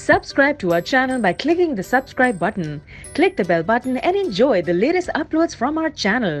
Subscribe to our channel by clicking the subscribe button. Click the bell button and enjoy the latest uploads from our channel.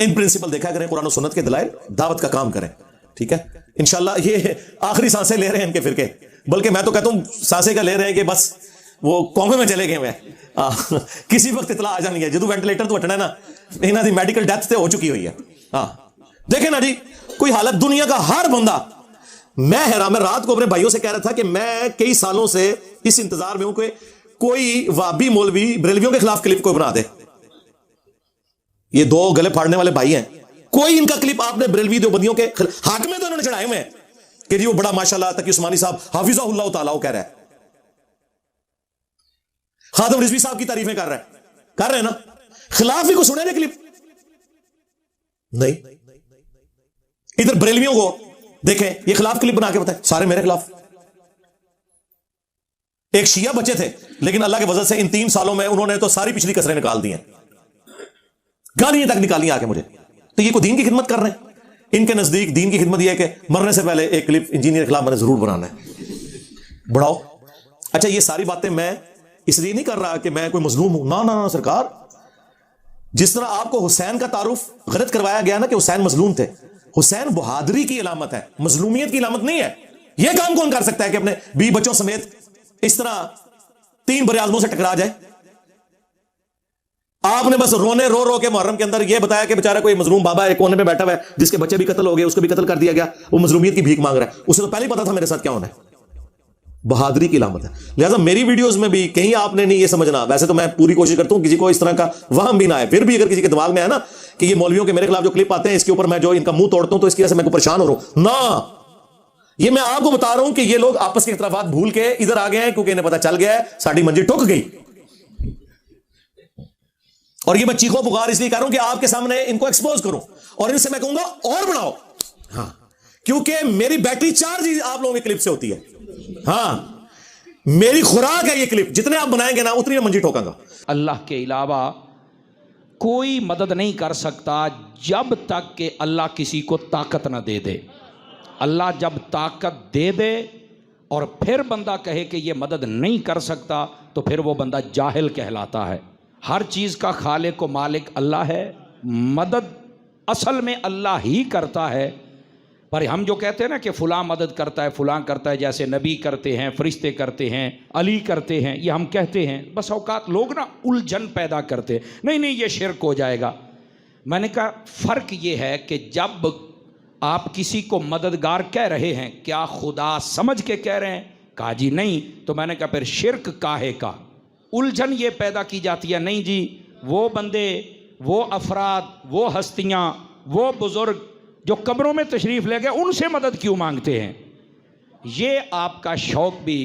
In principle دیکھا کریں, قرآن و سنت کے دلائل, دعوت کا کام کریں. ٹھیک ہے, انشاءاللہ یہ آخری سانسیں لے رہے ہیں ان کے فرقے, بلکہ میں تو کہتا ہوں سانسیں کا لے رہے ہیں کہ بس وہ قومے میں چلے گئے ہوئے ہیں, کسی وقت اطلاع آ جانی ہے. جدو وینٹیلیٹر تو ہٹنا ہے نا, انہاں دی میڈیکل ڈیتھ تے ہو چکی ہوئی ہے. ہاں دیکھیں نا جی, کوئی حالت, دنیا کا ہر بندہ, میں حیران, میں رات کو اپنے بھائیوں سے کہہ رہا تھا کہ میں کئی سالوں سے اس انتظار میں ہوں کہ کوئی وہابی مولوی بریلویوں کے خلاف کلپ کو بنا دے. یہ دو گلے پھاڑنے والے بھائی ہیں, کوئی ان کا کلپ آپ نے بریلوی دیوبندیوں کے حق میں تو انہوں نے چڑھائے ہوئے ہیں کہ جی وہ بڑا ماشاءاللہ تقی عثمانی صاحب حافظہ اللہ تعالیٰ وہ کہہ رہا ہے, خادم رضوی صاحب کی تعریفیں کر رہے ہیں نا, خلاف ہی کو سنے گے کلپ نہیں. ادھر بریلویوں کو دیکھیں, یہ خلاف کلپ بنا کے بتائیں, سارے میرے خلاف. ایک شیعہ بچے تھے, لیکن اللہ کے فضل سے ان 3 سالوں میں انہوں نے تو ساری پچھلی کسریں نکال دی ہیں, گالیاں تک نکالی آ کے مجھے. تو یہ کوئی دین کی خدمت کر رہے ہیں؟ ان کے نزدیک دین کی خدمت یہ ہے کہ مرنے سے پہلے ایک کلپ انجینئر کے خلاف میں نے ضرور بنانا ہے, بڑھاؤ. اچھا یہ ساری باتیں میں اس لیے نہیں کر رہا کہ میں کوئی مظلوم ہوں, نہ سرکار. جس طرح آپ کو حسین کا تعارف غلط کروایا گیا نا کہ حسین مظلوم تھے, حسین بہادری کی علامت ہے, مظلومیت کی علامت نہیں ہے. یہ کام کون کر سکتا ہے کہ اپنے 20 بچوں سمیت اس طرح 3 بر اعظموں سے ٹکرا جائے؟ آپ نے بس رونے رو کے محرم کے اندر یہ بتایا کہ بیچارہ کوئی مظلوم بابا ایک کونے میں بیٹھا ہوا ہے جس کے بچے بھی قتل ہو گئے, اس کو بھی قتل کر دیا گیا, وہ مظلومیت کی بھیک مانگ رہا ہے. اسے تو پہلے ہی پتا تھا میرے ساتھ کیا ہونا ہے. بہادری کی علامت ہے. لہٰذا میری ویڈیوز میں بھی کہیں آپ نے نہیں یہ سمجھنا, ویسے تو میں پوری کوشش کرتا ہوں کسی کو اس طرح کا وہم بھی نہ آئے, پھر بھی اگر کسی کے دماغ میں ہے نا کہ یہ مولویوں کے میرے خلاف جو کلپ آتے ہیں اس کے اوپر میں جو ان کا منہ توڑتا ہوں تو اس کی وجہ سے میں کو پریشان ہو رہا ہوں, نہ, یہ میں آپ کو بتا رہا ہوں کہ یہ لوگ آپس کے اختلافات بھول کے ادھر آ گئے ہیں کیونکہ انہیں پتا چل گیا ہے ساری منزل ٹک گئی. اور یہ میں چیخو پکار اس لیے کر رہا ہوں کہ آپ کے سامنے ان کو ایکسپوز کروں, اور ان سے میں کہوں گا اور بناؤ. ہاں, کیونکہ میری بیٹری چارج آپ لوگوں کی کلپ سے ہوتی ہے. ہاں, میری خوراک ہے یہ کلپ, جتنے آپ بنائیں گے نا اتنی میں منجی ٹھوکاں گا. اللہ کے علاوہ کوئی مدد نہیں کر سکتا جب تک کہ اللہ کسی کو طاقت نہ دے دے. اللہ جب طاقت دے دے اور پھر بندہ کہے کہ یہ مدد نہیں کر سکتا تو پھر وہ بندہ جاہل کہلاتا ہے. ہر چیز کا خالق و مالک اللہ ہے, مدد اصل میں اللہ ہی کرتا ہے. پر ہم جو کہتے ہیں نا کہ فلاں مدد کرتا ہے, فلاں کرتا ہے, جیسے نبی کرتے ہیں, فرشتے کرتے ہیں, علی کرتے ہیں, یہ ہم کہتے ہیں. بس اوقات لوگ نا الجھن پیدا کرتے, نہیں یہ شرک ہو جائے گا. میں نے کہا فرق یہ ہے کہ جب آپ کسی کو مددگار کہہ رہے ہیں, کیا خدا سمجھ کے کہہ رہے ہیں؟ کہا جی نہیں. تو میں نے کہا پھر شرک کاہے کا؟ الجھن یہ پیدا کی جاتی ہے, نہیں جی وہ بندے, وہ افراد, وہ ہستیاں, وہ بزرگ جو قبروں میں تشریف لے گئے ان سے مدد کیوں مانگتے ہیں؟ یہ آپ کا شوق بھی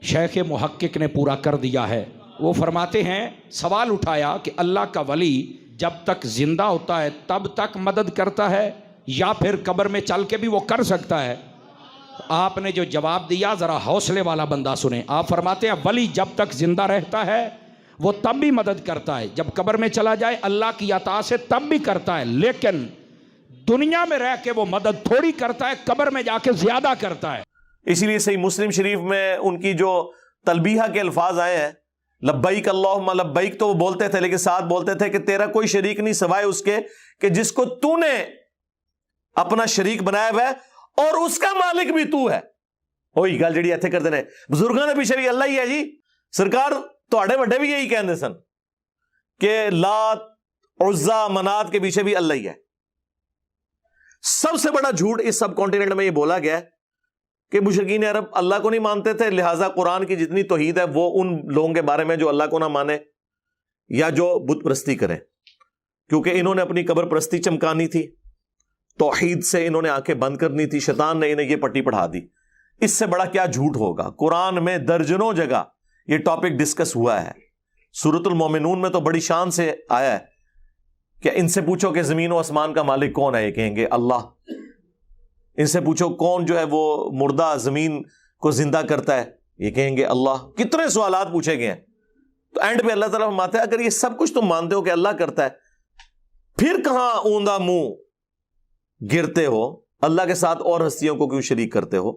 شیخ محقق نے پورا کر دیا ہے. وہ فرماتے ہیں, سوال اٹھایا کہ اللہ کا ولی جب تک زندہ ہوتا ہے تب تک مدد کرتا ہے یا پھر قبر میں چل کے بھی وہ کر سکتا ہے؟ آپ نے جو جواب دیا ذرا حوصلے والا بندہ سنیں. آپ فرماتے ہیں ولی جب تک زندہ رہتا ہے وہ تب بھی مدد کرتا ہے, جب قبر میں چلا جائے اللہ کی عطا سے تب بھی کرتا ہے, لیکن دنیا میں رہ کے وہ مدد تھوڑی کرتا ہے, قبر میں جا کے زیادہ کرتا ہے. اسی لیے صحیح مسلم شریف میں ان کی جو تلبیہ کے الفاظ آئے ہیں, لبیک اللہم لبیک, تو وہ بولتے تھے لیکن ساتھ بولتے تھے کہ تیرا کوئی شریک نہیں سوائے اس کے کہ جس کو تو نے اپنا شریک بنایا ہوا ہے اور اس کا مالک بھی تو ہے. وہی گل جڑی ایتھے کرتے رہے بزرگاں نے پیچھے بھی اللہ ہی ہے جی. سرکار تواڈے وڈے بھی یہی کہندے سن کہ لات عزا منات کے پیچھے بھی اللہ ہی ہے. سب سے بڑا جھوٹ اس سب کانٹیننٹ میں یہ بولا گیا ہے کہ مشرکین عرب اللہ کو نہیں مانتے تھے, لہٰذا قرآن کی جتنی توحید ہے وہ ان لوگوں کے بارے میں جو اللہ کو نہ مانے یا جو بت پرستی کریں, کیونکہ انہوں نے اپنی قبر پرستی چمکانی تھی, توحید سے انہوں نے آنکھیں بند کرنی تھی, شیطان نے انہیں یہ پٹی پڑھا دی. اس سے بڑا کیا جھوٹ ہوگا؟ قرآن میں درجنوں جگہ یہ ٹاپک ڈسکس ہوا ہے. سورۃ المومنون میں تو بڑی شان سے آیا ہے کہ ان سے پوچھو کہ زمین و آسمان کا مالک کون ہے, یہ کہیں گے اللہ. ان سے پوچھو کون جو ہے وہ مردہ زمین کو زندہ کرتا ہے, یہ کہیں گے اللہ. کتنے سوالات پوچھے گئے ہیں. تو اینڈ پہ اللہ تعالیٰ فرماتا ہے اگر یہ سب کچھ تم مانتے ہو کہ اللہ کرتا ہے, پھر کہاں اوندا منہ گرتے ہو, اللہ کے ساتھ اور ہستیوں کو کیوں شریک کرتے ہو؟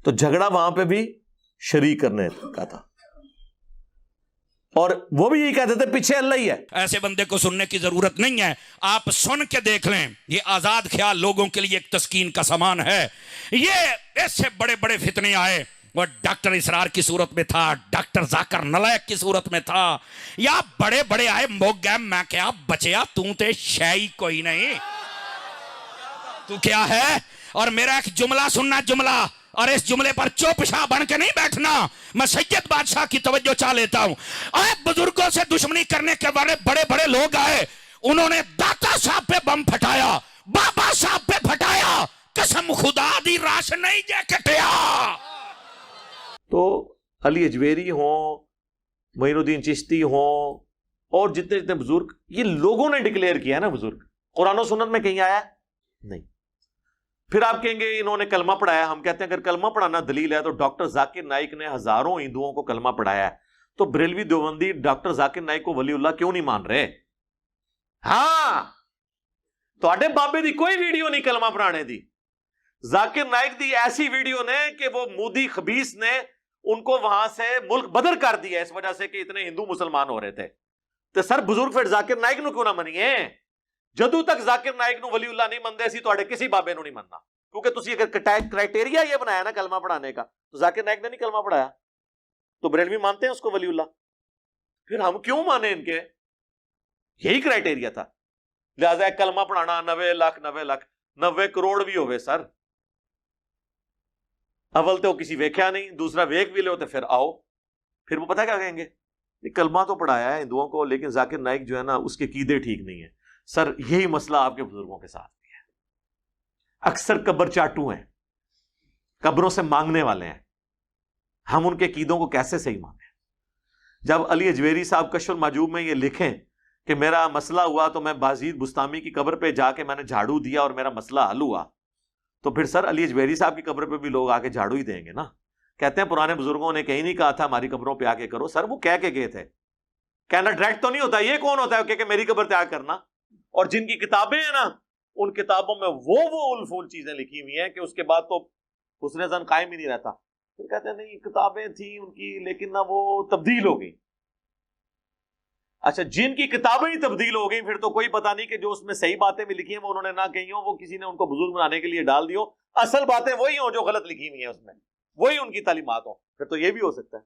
تو جھگڑا وہاں پہ بھی شریک کرنے کا تھا. اور وہ بھی یہی کہتے تھے پیچھے اللہ ہی ہے. ایسے بندے کو سننے کی ضرورت نہیں ہے, آپ سن کے دیکھ لیں. یہ آزاد خیال لوگوں کے لیے ایک تسکین کا سامان ہے. یہ اس سے بڑے بڑے فتنے آئے, وہ ڈاکٹر اسرار کی صورت میں تھا, ڈاکٹر ذاکر نلائق کی صورت میں تھا, یا بڑے بڑے آئے موگ گئے. میں کیا بچیا, تو تے شے کوئی نہیں, تو کیا ہے. اور میرا ایک جملہ سننا, جملہ, اور اس جملے پر چوپ شاہ بن کے نہیں بیٹھنا. میں سید بادشاہ کی توجہ چاہ لیتا ہوں. آئے بزرگوں سے دشمنی کرنے کے بارے بڑے بڑے لوگ آئے, انہوں نے داتا صاحب پہ بم پھٹایا, بابا صاحب پہ پھٹایا, قسم خدا دی راش نہیں جے کٹیا. تو علی اجویری ہوں, معین الدین چشتی ہوں, اور جتنے جتنے بزرگ, یہ لوگوں نے ڈکلیئر کیا ہے نا بزرگ. قرآن و سنت میں کہیں آیا نہیں. پھر آپ کہیں گے انہوں نے کلمہ پڑھایا. ہم کہتے ہیں اگر کلمہ پڑھانا دلیل ہے تو ڈاکٹر ذاکر نائک نے ہزاروں ہندوؤں کو کلمہ پڑھایا ہے, تو بریلوی دیوبندی ڈاکٹر ذاکر نائک کو ولی اللہ کیوں نہیں مان رہے؟ ہاں, تواڈے بابے دی کوئی ویڈیو نہیں کلمہ پڑھانے دی. ذاکر نائک دی ایسی ویڈیو نے کہ وہ مودی خبیث نے ان کو وہاں سے ملک بدر کر دیا اس وجہ سے کہ اتنے ہندو مسلمان ہو رہے تھے. تو سر بزرگ پھر ذاکر نائک نو کیوں نہ منیے؟ جدو تک ذاکر نائک نو ولی اللہ نہیں مندے سی تواڈے کسی بابے نو نہیں مننا, کیونکہ تسی اگر کرائٹیریا یہ بنایا نا کلمہ پڑھانے کا, تو ذاکر نائک نے نہیں کلمہ پڑھایا, تو بریلوی مانتے ہیں اس کو ولی اللہ. پھر ہم کیوں مانے ان کے؟ یہی کرائٹیریا تھا. لہذا ایک کلمہ پڑھانا 90 لاکھ 90 کروڑ بھی ہوئے سر. اول تو کسی ویکھیا نہیں, دوسرا ویک بھی لے ہوتے پھر آؤ. پھر وہ پتہ کیا کہیں گے, کلمہ تو پڑھایا ہے ہندوؤں کو, لیکن ذاکر نائک جو ہے نا اس کے عقیدے ٹھیک نہیں ہے. سر یہی مسئلہ آپ کے بزرگوں کے ساتھ بھی ہے. اکثر قبر چاٹو ہیں, قبروں سے مانگنے والے ہیں. ہم ان کے عقیدوں کو کیسے صحیح مانیں؟ جب علی اجویری صاحب کشف المحجوب میں یہ لکھیں کہ میرا مسئلہ ہوا تو میں بازید بستامی کی قبر پہ جا کے میں نے جھاڑو دیا اور میرا مسئلہ حل ہوا, تو پھر سر علی اجویری صاحب کی قبر پہ بھی لوگ آ کے جھاڑو ہی دیں گے نا. کہتے ہیں پرانے بزرگوں نے کہیں نہیں کہا تھا ہماری قبروں پہ آ کے کرو. سر وہ کہہ کے گئے تھے, کہنا ڈائریکٹ تو نہیں ہوتا. یہ کون ہوتا ہے کہ میری قبر پہ آ کرنا؟ اور جن کی کتابیں ہیں نا ان کتابوں میں وہ الفول چیزیں لکھی ہوئی ہیں کہ اس کے بعد تو حسن ظن قائم ہی نہیں رہتا. پھر کہتے ہیں نہیں کتابیں تھیں ان کی لیکن نہ وہ تبدیل ہو گئی. اچھا, جن کی کتابیں ہی تبدیل ہو گئی پھر تو کوئی پتہ نہیں کہ جو اس میں صحیح باتیں بھی لکھی ہیں وہ انہوں نے نہ کہی ہوں, وہ کسی نے ان کو بزرگ بنانے کے لیے ڈال دی ہو. اصل باتیں وہی ہوں جو غلط لکھی ہوئی ہیں اس میں, وہی ان کی تعلیمات ہوں. پھر تو یہ بھی ہو سکتا ہے.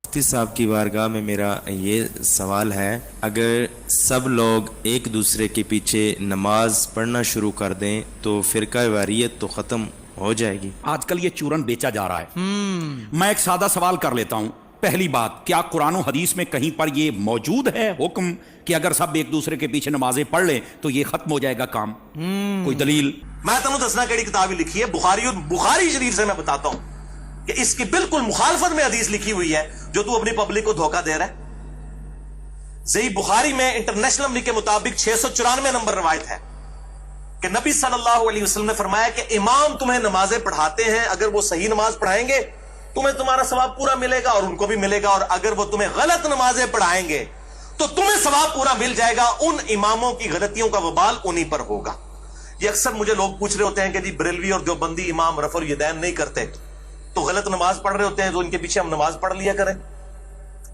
مفتی صاحب کی بارگاہ میں میرا یہ سوال ہے, اگر سب لوگ ایک دوسرے کے پیچھے نماز پڑھنا شروع کر دیں تو فرقہ واریت تو ختم ہو جائے گی. آج کل یہ چورن بیچا جا رہا ہے. میں ایک سادہ سوال کر لیتا ہوں. پہلی بات, کیا قرآن و حدیث میں کہیں پر یہ موجود ہے حکم کہ اگر سب ایک دوسرے کے پیچھے نمازیں پڑھ لیں تو یہ ختم ہو جائے گا کام؟ کوئی دلیل؟ میں تمہیں دسنا کیڑی کتاب لکھی ہے, بخاری, اور بخاری شریف سے میں بتاتا ہوں کہ اس کی بالکل مخالفت میں حدیث لکھی ہوئی ہے جو تو اپنی پبلک کو دھوکہ دے رہا ہے. صحیح بخاری میں انٹرنیشنل نمبر کے مطابق 694 نمبر روایت ہے کہ نبی صلی اللہ علیہ وسلم نے فرمایا کہ امام تمہیں نمازیں پڑھاتے ہیں, اگر وہ صحیح نماز پڑھائیں گے تمہیں تمہارا ثواب پورا ملے گا اور ان کو بھی ملے گا, اور اگر وہ تمہیں غلط نمازیں پڑھائیں گے تو تمہیں ثواب پورا مل جائے گا. ان اماموں کی غلطیوں کا وبال انہی پر ہوگا. یہ اکثر مجھے لوگ پوچھ رہے ہوتے ہیں کہ جی بریلوی اور دیوبندی امام رفع الیدین نہیں کرتے تو غلط نماز پڑھ رہے ہوتے ہیں, تو ان کے پیچھے ہم نماز پڑھ لیا کریں.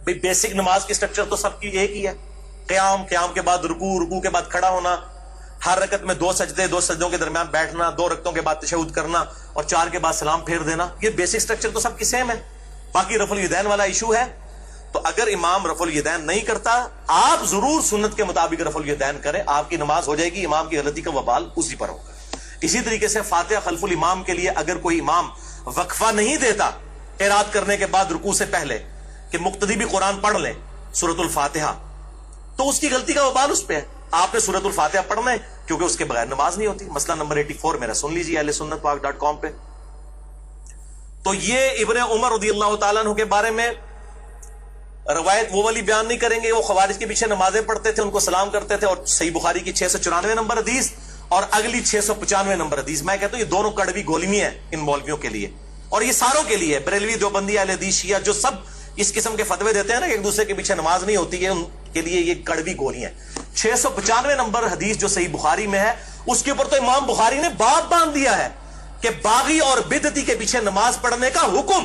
بھئی بیسک نماز کی سٹرکچر تو سب کی ایک ہی ہے, قیام, قیام کے بعد رکوع, رکوع کے بعد کھڑا ہونا, ہر رکعت میں 2 سجدے, 2 سجدوں کے درمیان بیٹھنا, 2 رکعتوں کے بعد تشہد کرنا اور 4 کے بعد سلام پھیر دینا. یہ بیسک سٹرکچر تو سب کی سیم ہے. باقی رفع الیدین والا ایشو ہے. تو اگر امام رفع الیدین نہیں کرتا, آپ ضرور سنت کے مطابق رفع الیدین کریں, آپ کی نماز ہو جائے گی, امام کی غلطی کا وبال اسی پر ہوگا. اسی طریقے سے فاتحہ خلف الامام کے لیے اگر کوئی امام وقفہ نہیں دیتا قرات کرنے کے بعد رکوع سے پہلے کہ مقتدی بھی قرآن پڑھ لیں سورۃ الفاتحہ, تو اس کی غلطی کا وبال اس پہ ہے. آپ نے سورۃ الفاتحہ پڑھنا ہے کیونکہ اس کے بغیر نماز نہیں ہوتی. مسئلہ نمبر 84 میرا سن لیجیے اہل سنت پاک.com پہ. تو یہ ابن عمر رضی اللہ تعالیٰ عنہ کے بارے میں روایت وہ والی بیان نہیں کریں گے. وہ خوارج کے پیچھے نمازیں پڑھتے تھے, ان کو سلام کرتے تھے, اور صحیح بخاری کی 694 نمبر حدیث اور اگلی 695 نمبر حدیث, میں کہتا ہوں یہ دونوں کڑوی گولیاں ہیں ان مولویوں کے لیے, اور یہ ساروں کے لیے, بریلوی, دیوبندی, اہل حدیث, شیعہ, جو سب اس قسم کے فتوے دیتے ہیں نا کہ ایک دوسرے کے پیچھے نماز نہیں ہوتی ہے, ان کے لیے یہ کڑوی گولیاں ہیں. 695 نمبر حدیث جو صحیح بخاری میں ہے, اس کے اوپر تو امام بخاری نے باب باندھ دیا ہے کہ باغی اور بدعتی کے پیچھے نماز پڑھنے کا حکم.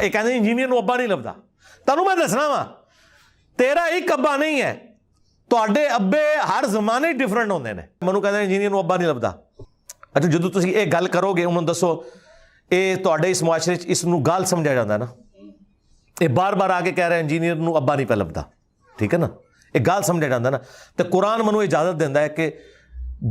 ਇਹ ਕਹਿੰਦੇ ਇੰਜੀਨੀਅਰ ਨੂੰ ਅੱਬਾ ਨਹੀਂ ਲੱਭਦਾ। ਤੁਹਾਨੂੰ ਮੈਂ ਦੱਸਣਾ ਵਾ, ਤੇਰਾ ਇੱਕ ਅੱਬਾ ਨਹੀਂ ਹੈ, ਤੁਹਾਡੇ ਅੱਬੇ ਹਰ ਜ਼ਮਾਨੇ ਡਿਫਰੈਂਟ ਹੁੰਦੇ ਨੇ। ਮੈਨੂੰ ਕਹਿੰਦੇ ਇੰਜੀਨੀਅਰ ਨੂੰ ਅੱਬਾ ਨਹੀਂ ਲੱਭਦਾ। ਅੱਛਾ ਜਦੋਂ ਤੁਸੀਂ ਇਹ ਗੱਲ ਕਰੋਗੇ ਉਹਨਾਂ ਨੂੰ ਦੱਸੋ ਇਹ ਤੁਹਾਡੇ ਇਸ ਮੁਆਸ਼ਰੇ 'ਚ ਇਸ ਨੂੰ ਗਾਲ ਸਮਝਿਆ ਜਾਂਦਾ ਨਾ, ਇਹ ਬਾਰ-ਬਾਰ ਆ ਕੇ ਕਹਿ ਰਿਹਾ ਇੰਜੀਨੀਅਰ ਨੂੰ ਅੱਬਾ ਨਹੀਂ ਪਿਆ ਲੱਭਦਾ, ਠੀਕ ਹੈ ਨਾ, ਇਹ ਗਾਲ ਸਮਝਿਆ ਜਾਂਦਾ ਨਾ। ਤੇ ਕੁਰਾਨ ਮੈਨੂੰ ਇਜਾਜ਼ਤ ਦਿੰਦਾ ਹੈ ਕਿ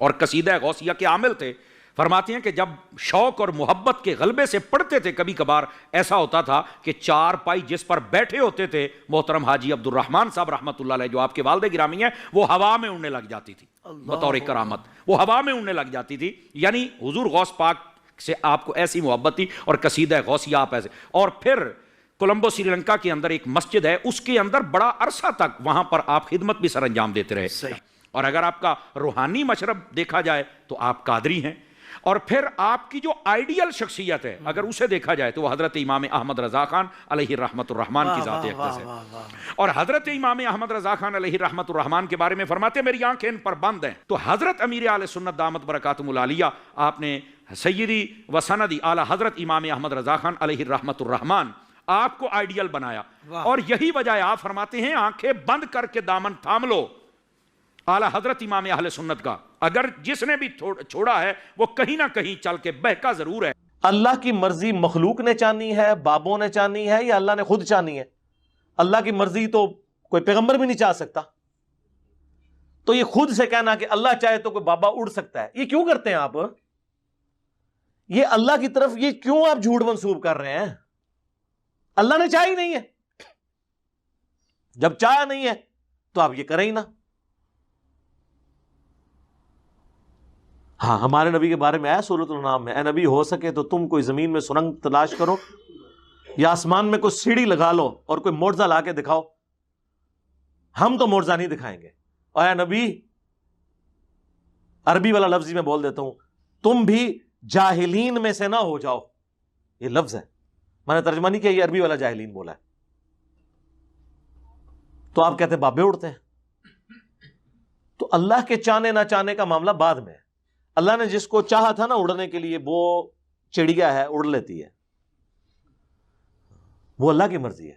اور قصیدہ غوثیہ کے عامل تھے. فرماتے ہیں کہ جب شوق اور محبت کے غلبے سے پڑھتے تھے کبھی کبھار ایسا ہوتا تھا کہ چار پائی جس پر بیٹھے ہوتے تھے محترم حاجی عبد الرحمان صاحب رحمۃ اللہ علیہ جو آپ کے والد گرامی ہیں, وہ ہوا میں اڑنے لگ جاتی تھی بطور کرامت, وہ ہوا میں اڑنے لگ جاتی تھی. یعنی حضور غوث پاک سے آپ کو ایسی محبت تھی, اور قصیدہ غوثیہ آپ ایسے. اور پھر کولمبو سری لنکا کے اندر ایک مسجد ہے, اس کے اندر بڑا عرصہ تک وہاں پر آپ خدمت بھی سر انجام دیتے رہے. اور اگر آپ کا روحانی مشرب دیکھا جائے تو آپ قادری ہیں. اور پھر آپ کی جو آئیڈیل شخصیت ہے اگر اسے دیکھا جائے تو وہ حضرت امام احمد رضا خان علیہ رحمت الرحمان کی ذات اقدس ہے. اور حضرت امام احمد رضا خان علیہ رحمت الرحمان کے بارے میں فرماتے ہیں میری آنکھیں ان پر بند ہیں. تو حضرت امیر اہل سنت دامت برکاتہم العالیہ آپ نے سیدی و سندی اعلی حضرت امام احمد رضا خان علیہ رحمت الرحمان آپ کو آئیڈیل بنایا. اور یہی وجہ ہے آپ فرماتے ہیں آنکھیں بند کر کے دامن تھام لو اعلی حضرت امام اہل سنت کا, اگر جس نے بھی چھوڑا ہے وہ کہیں نہ کہیں چل کے بہکا ضرور ہے. اللہ کی مرضی مخلوق نے چانی ہے, بابوں نے چانی ہے, یا اللہ نے خود چانی ہے؟ اللہ کی مرضی تو کوئی پیغمبر بھی نہیں چاہ سکتا. تو یہ خود سے کہنا کہ اللہ چاہے تو کوئی بابا اڑ سکتا ہے, یہ کیوں کرتے ہیں آپ؟ یہ اللہ کی طرف یہ کیوں آپ جھوٹ منسوب کر رہے ہیں؟ اللہ نے چاہا ہی نہیں ہے. جب چاہا نہیں ہے تو آپ یہ کریں ہی نہ. ہاں, ہمارے نبی کے بارے میں ہے سورۃ الانعام میں, اے نبی ہو سکے تو تم کوئی زمین میں سرنگ تلاش کرو یا آسمان میں کوئی سیڑھی لگا لو اور کوئی معجزہ لا کے دکھاؤ, ہم تو معجزہ نہیں دکھائیں گے. اور اے نبی, عربی والا لفظ میں بول دیتا ہوں, تم بھی جاہلین میں سے نہ ہو جاؤ. یہ لفظ ہے, میں نے ترجمہ نہیں کیا, یہ عربی والا جاہلین بولا ہے. تو آپ کہتے ہیں بابے اڑتے ہیں. تو اللہ کے چاہنے نہ چاہنے کا معاملہ بعد میں ہے. اللہ نے جس کو چاہا تھا نا اڑنے کے لیے, وہ چڑیا ہے, اڑ لیتی ہے, وہ اللہ کی مرضی ہے.